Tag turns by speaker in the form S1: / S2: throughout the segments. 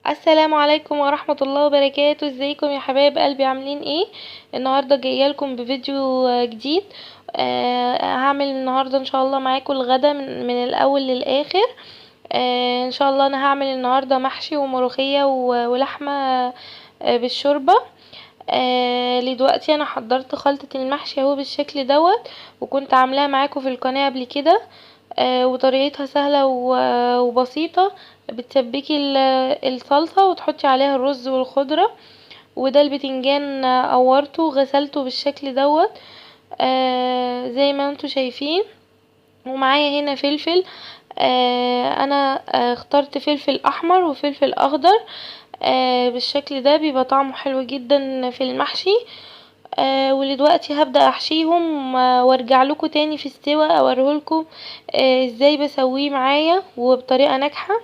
S1: السلام عليكم ورحمة الله وبركاته. ازيكم يا حبايب قلبي؟ عاملين ايه؟ النهاردة جايه لكم بفيديو جديد. هعمل النهاردة ان شاء الله معاكم الغدا من الاول للاخر. ان شاء الله انا هعمل النهاردة محشي وملوخية ولحمة بالشوربة. لدلوقتي انا حضرت خلطة المحشي اهو بالشكل دوت، وكنت عاملاها معاكم في القناة قبل كده. وطريقتها سهلة وبسيطة. بتسبكي الصلصة وتحطي عليها الرز والخضرة، وده البتنجان قورته وغسلته بالشكل دوت زي ما انتوا شايفين. ومعايا هنا فلفل. انا اخترت فلفل احمر وفلفل اخضر. بالشكل ده بيبقى طعمه حلو جدا في المحشي. ودلوقتي هبدأ احشيهم وارجع لكم تاني في السوا اوريهولكم ازاي بسويه معايا وبطريقة ناجحة.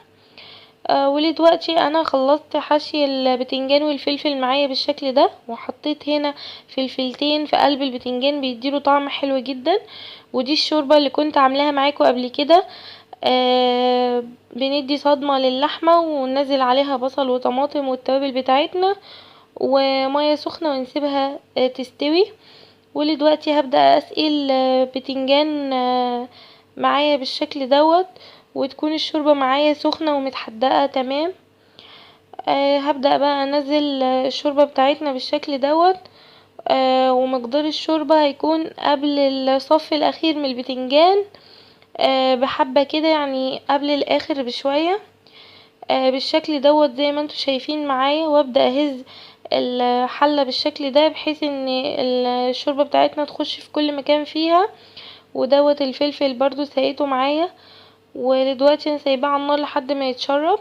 S1: ولدلوقتي انا خلصت حشي البتنجان والفلفل معايا بالشكل ده، وحطيت هنا فلفلتين في قلب البتنجان بيديله طعم حلو جدا. ودي الشوربة اللي كنت عاملاها معاكم قبل كده. بندي صدمة للحمة وننزل عليها بصل وطماطم والتوابل بتاعتنا ومية سخنة ونسيبها تستوي. ولدلوقتي هبدأ اسقي البتنجان معايا بالشكل دوت، وتكون الشوربة معايا سخنة ومتحدقة تمام. هبدأ بقى انزل الشوربة بتاعتنا بالشكل دوت. ومقدار الشوربة هيكون قبل الصف الاخير من البتنجان بحبة كده، يعني قبل الاخر بشوية بالشكل دوت زي ما انتوا شايفين معايا. وابدأ اهز الحلة بالشكل ده بحيث ان الشوربة بتاعتنا تخش في كل مكان فيها. ودوت الفلفل برضو سقيته معايا، ودلوقتي انا سايباه على النار لحد ما يتشرب.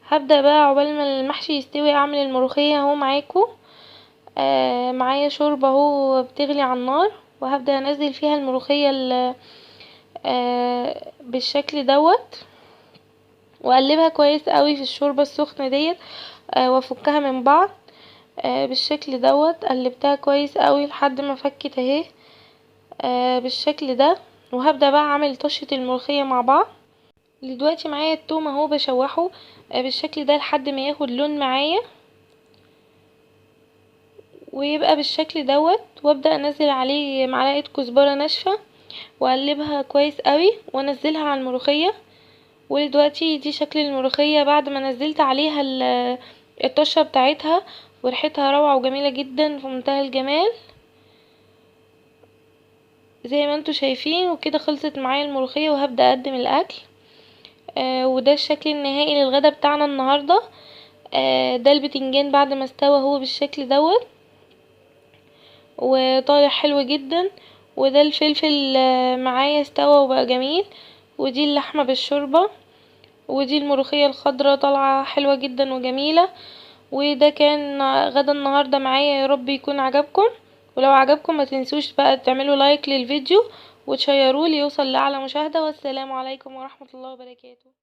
S1: هبدأ بقى عقبال ما المحشي يستوي اعمل الملوخية اهو معاكم. معايا شوربة اهو بتغلي على النار، وهبدأ انزل فيها الملوخية بالشكل دوت، واقلبها كويس قوي في الشوربة السخنة ديت وافكها من بعض بالشكل دوت. قلبتها كويس قوي لحد ما فكت اهي بالشكل ده. وهبدأ بقى اعمل طشة الملوخية مع بعض. دلوقتي معايا التوم اهو بشوحه بالشكل ده لحد ما ياخد لون معايا ويبقى بالشكل دوت. وابدأ انزل عليه معلقة كزبرة ناشفة واقلبها كويس قوي وانزلها على الملوخية. ودلوقتي دي شكل الملوخية بعد ما نزلت عليها الطشة بتاعتها، وريحتها روعة وجميلة جدا في منتهى الجمال زي ما انتوا شايفين. وكده خلصت معايا الملوخية وهبدأ اقدم الاكل. وده الشكل النهائي للغدا بتاعنا النهاردة. ده البتنجان بعد ما استوى هو بالشكل دوت وطالع حلو جدا. وده الفلفل معايا استوى وبقى جميل. ودي اللحمة بالشوربة. ودي الملوخية الخضراء طالعة حلوة جدا وجميلة. وده كان غدا النهاردة معايا، يا رب يكون عجبكم. ولو عجبكم ما تنسوش بقى تعملوا لايك للفيديو وتشيروه ليوصل لأعلى مشاهدة. والسلام عليكم ورحمة الله وبركاته.